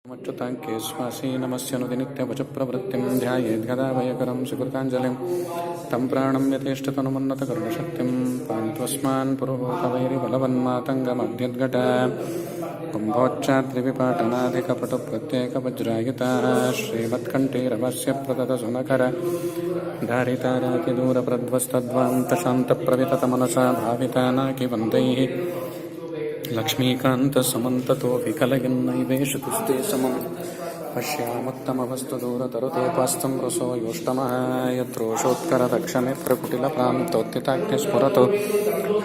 मच्युताङ्के स्वासीनमस्यनुदिनित्यवचप्रवृत्तिं ध्यायेद्गदाभयकरं सुकृताञ्जलिं तं प्राणं यथेष्टतनुमन्नतकरुणशक्तिं पान्त्वस्मान् पुरोहकवैरिबलवन्मातङ्गमभ्यद्घट कुम्भोच्चाद्रिविपाटनाधिकपटुप्रत्येकवज्रायिता श्रीमत्कण्ठीरवस्य प्रदतसुनकर धारितारातिदूरप्रध्वस्तद्वान्तशान्तप्रविततमनसा भाविता नाकिवन्दैः लक्ष्मीकान्तसमन्ततो विकलयन्नैवेश तुस्ते समं पश्यामुत्तमवस्तुदूरतरुतोपास्तं रसो योष्टमः यत्रोषोत्करदक्षनेत्रकुटिलप्रान्तोत्थिताग्निस्फुरतो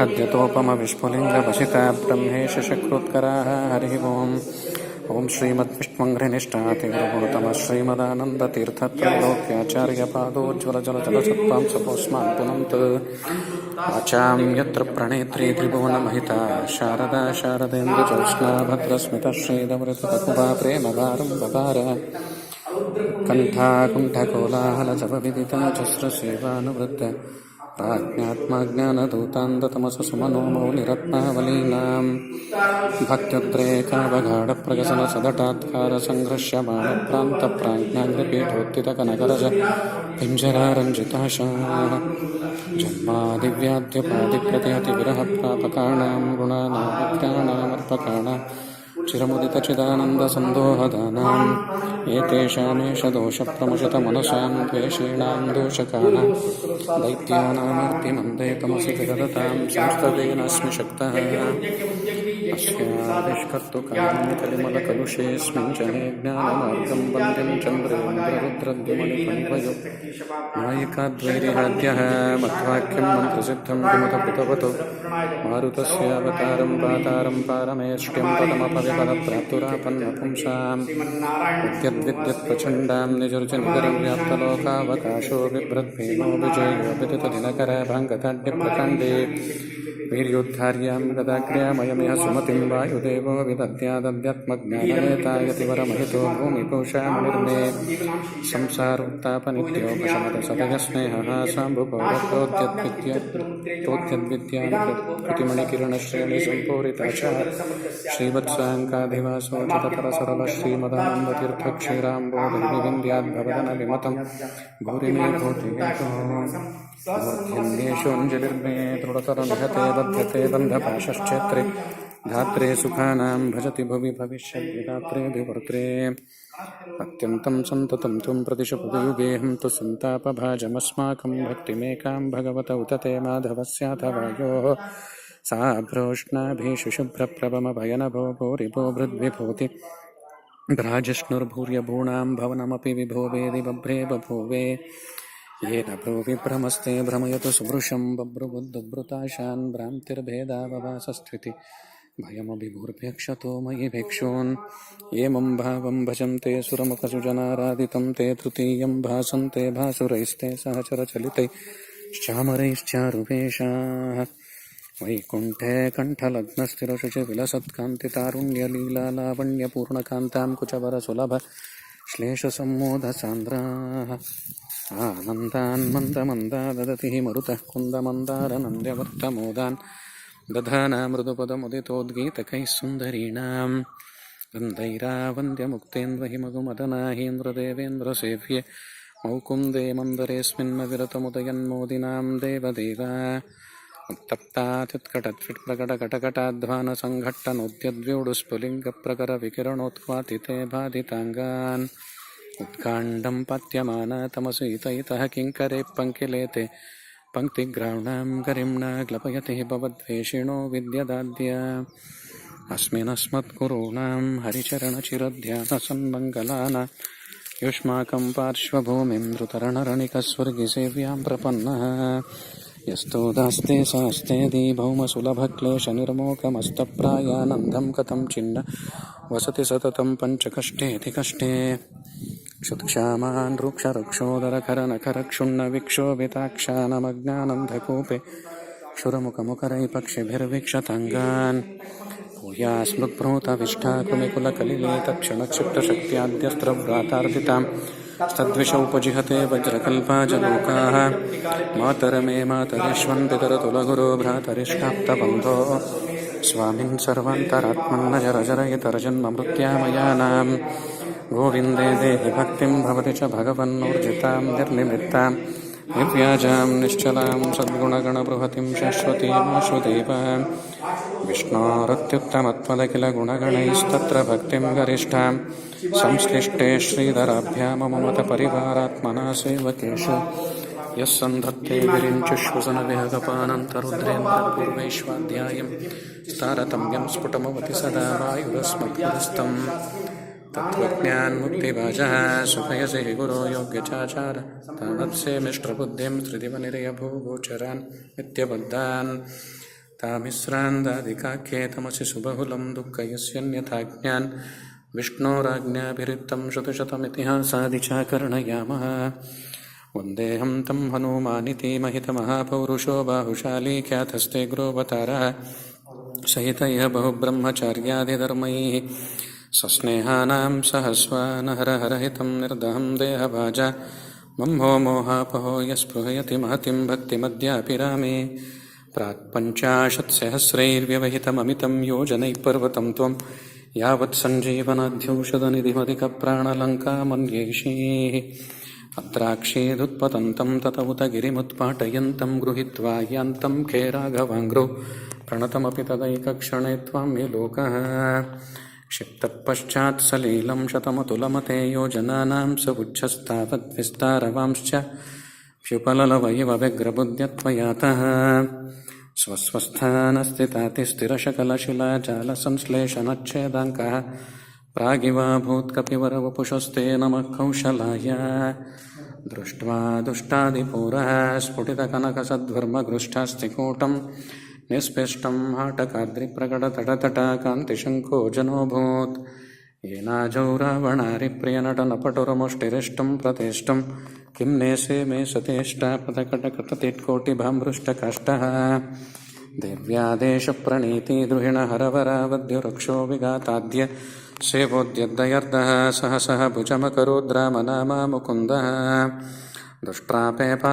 हद्यतोपमविस्फुलिङ्गभसिता ब्रह्मेश शक्रोत्कराः हरिः ओम् ओं श्रीमद्विष्णुङ्घ्रिनिष्ठातिगुरुतमः श्रीमदानन्दतीर्थत्रैलोक्याचार्यपादोज्ज्वलजलजलसत्त्वां सपोस्मान् पुनन्त आचां यत्र प्रणेत्री त्रिभुवनमहिता शारदा शारदेन्द्रज्योत्स्ना भद्रस्मितश्रीदमृतकुभा प्रेमभारं बभार कण्ठाकुण्ठकोलाहलजपविदिता चस्रसेवानुवृत्त प्राज्ञात्मज्ञानदूतान्ततमसुमनो मौलिरत्नावलीनां भक्त्युद्रेकावगाढप्रगसनसदटात्कारसङ्घर्ष्यमाणप्रान्तप्राज्ञाग्रपीठोत्थितकनकरज पिञ्जरारञ्जिताशाः जन्मादिव्याद्यपादिप्रतिहतिविरहप्रापकाणां गुणानां चिरमुदितचिदानन्दसन्दोहदानाम् एतेषामेष दोषप्रमुषितमनसां द्वेषीणां दोषकाणां दैत्यानामर्तिमन्दे तमसि जगदतां संस्ततेनास्मि शक्तः अस्याविष्कर्तुकामं कलिमलकलुषेऽस्मिन् जने ज्ञानमार्गं वन्द्यं चन्द्रेन्द्ररुद्रद्युमणिपङ्कजो नायिकाद्वैरिहाद्यः मध्वाक्यं मन्त्रसिद्धं किमुतकृतवतो मारुतस्यावतारं पातारं पारमेष्ट्यं पदमपविपदप्राप्तुरापन्नपुंसां विद्यद्विद्यत्प्रचण्डां निजरुचिनिकरं व्याप्तलोकावकाशो बिभ्रद्भीमो विजयो विदितदिनकरभाङ्गताड्यप्रकाण्डे वीर्योद्धार्यां गदाग्र्यामयमिह सुमतिं वायुदेवो विदद्यादध्यात्मज्ञाननेतायतिवरमहितो भूमिपूषामणिर्मे संसारोत्तापनित्योपशमतसदयस्नेहः साम्भुपौरत्वोद्यद्विद्याकृतिमणिकिरणश्रेणिसम्पूरिताशः श्रीवत्साङ्काधिवासोचिततरसरलः श्रीमदानन्दतीर्थक्षीराम्बोधविन्द्याद्भवदनविमतं भूरिमे भूतिवेतो मूर्ध्यन्येषोऽञ्जलिर्मे दृढतरनिहते बध्यते बन्धपाशश्चेत्रे धात्रे सुखानां भजति भुवि भविष्यद्विधात्रे विवर्त्रे अत्यन्तं सन्ततं त्वं प्रतिशपुयुगेऽहं तु सन्तापभाजमस्माकं भक्तिमेकां भगवत उत ते माधवस्याथवायोः सा भ्रोष्णाभिशुशुभ्रप्रभमभयनभो भूरिभो भृद्विभूति भ्राजिष्णुर्भूर्यभूणां भवनमपि विभो वेदि बभ्रे बभूवे येन भ्रूविभ्रमस्ते भ्रमयतु सुभृशं बभ्रुबुद्धुभृताशान् भ्रान्तिर्भेदावभासस्थिति भयमभिभूर्भेक्षतो मयि भिक्षून् येमं भावं भजन्ते सुरमुखसुजनाराधितं ते तृतीयं भासन्ते भासुरैस्ते सहचरचलितैः श्यामरैश्चारुवेषाः वैकुण्ठे कण्ठलग्नस्थिरशुचिविलसत्कान्तितारुण्यलीलालावण्यपूर्णकान्तां कुचवरसुलभ श्लेषसम्मोधसान्द्राः आनन्दान् मन्दमन्दा ददति मरुतः कुन्दमन्दारनन्द्यवर्तमोदान् दधाना मृदुपदमुदितोद्गीतकैः सुन्दरीणां गन्धैरावन्द्यमुक्तेन्द्रहिमगुमदनाहीन्द्रदेवेन्द्रसेव्ये मौकुन्दे मन्दरेऽस्मिन्नविरतमुदयन्मोदिनां देवदेवा उत्तप्तात्युत्कटत्फिट्प्रकटकटकटाध्वानसङ्घट्टनोद्यद्व्यूढुस्फुलिङ्गप्रकरविकिरणोत्क्वातिते बाधिताङ्गान् उत्काण्डं पात्यमाना तमसीतैतः किङ्करे पङ्किलेते पङ्क्तिग्राह्णां गरिम्णा ग्लपयति भवद्वेषिणो विद्यदाद्य अस्मिन्नस्मत्कुरूणां हरिचरणचिरध्यानसन्मङ्गलानां युष्माकं पार्श्वभूमिं धृतरणरणिकस्वर्गिसेव्यां प्रपन्नः यस्तो दास्ते सास्ते भौमसुलभक्लेशनिर्मोकमस्तप्रायानन्दं कथं छिन्न वसति सततं पञ्चकष्टेऽति कष्टे क्षुत्क्षामान् रुक्षरक्षोदरकरनखरक्षुण्णविक्षोभिताक्षानमज्ञानन्धकूपे क्षुरमुखमुखरैपक्षिभिर्वीक्षताङ्गान् भूयास्मृग्भ्रूतविष्ठाकुलिकुलकलिले तत्क्षणक्षिप्तशक्त्याद्यस्त्रव्रातार्दितां स्तद्विषौपजिहते वज्रकल्पाजलोकाः मातरमे मातरिष्वन् पितरतुलगुरो भ्रातरिष्टाप्तबन्धो स्वामिन् सर्वान्तरात्मन्नजरजरयितर्जन्ममृत्यामयानां गोविन्दे देहि भक्तिं भवति च भगवन्नूर्जितां निर्निमित्तां निर्व्याजां निश्चलां सद्गुणगणबृहतिं शाश्वतीमाश्वदेवां विष्णोरत्युत्तमत्वदखिलगुणगणैस्तत्र भक्तिं गरिष्ठां संश्लिष्टे श्रीधराभ्यां ममत परिवारात्मना सेवकेषु यः सन्धत्ते विरिञ्चुश्वसनविहगपानन्तरुद्रेन्द्रपूर्वैश्वाध्यायं तारतम्यं स्फुटमवति सदा वायुरस्मत्पुरस्तम् तत्त्वज्ञानमुक्तिभाजः सुखयसि हि गुरो योग्यचाचार तावत्सेमिष्ट्रबुद्धिं त्रिदिवनिरयभूगोचरान् नित्यबद्धान् तामिस्रान् दादिकाख्येतमसि सुबहुलं दुःखयस्यन्यथाज्ञान् विष्णोराज्ञाभिरिक्तं शतशतमितिहासादिचाकर्णयामः वन्देऽहं तं हनुमानिति महितमहापौरुषो बाहुशाली ख्यातस्ते ग्रोवतारः सहितैः बहुब्रह्मचार्यादिधर्मैः सस्नेहानां सहस्वानहरहरहितं निर्दहं देहभाजा मम्भो मोहापहो यस्पृहयति महतिं भक्तिमद्यापि रामे प्राक्पञ्चाशत्सहस्रैर्व्यवहितममितं योजनैः पर्वतं त्वं यावत् सञ्जीवनाध्यूषदनिधिमधिकप्राणलङ्कामन्यैषीः अत्राक्षेदुत्पतन्तं तत उत गिरिमुत्पाटयन्तं गृहीत्वा यान्तं खे राघवाङ्घ्रो प्रणतमपि तदैकक्षणे त्वां विलोकः क्षिप्तपश्चात् सलीलं शतमतुलमते योजनानां स उच्छस्तावद्विस्तारवांश्च व्युपललवैव व्यग्रबुद्ध्यत्वयातः स्वस्वस्थानस्थितातिस्थिरशकलशिलाजालसंश्लेषणच्छेदाङ्कः प्रागिवा भूत्कपिवरवपुषस्ते नमः कौशलाय दृष्ट्वा दुष्टादिपूरः स्फुटितकनकसद्वर्मगृष्टास्तिकूटं निस्पृष्टं हाटकाद्रिप्रकटतटतटा कान्तिशङ्को जनोऽभूत् येनाजौ रावणारिप्रियनटनपटुरमुष्टिरिष्टं प्रतिष्ठं किं नेसे मे सतेष्टापदकटकटतिट्कोटिभामृष्टकाष्ठः देव्यादेशप्रणीति द्रुहिणहरवरावद्युरक्षो विघाताद्य सेवोद्यद्दयर्दः सहसः भुजमकरोद्रामनामा मुकुन्दः दुष्प्रापेपा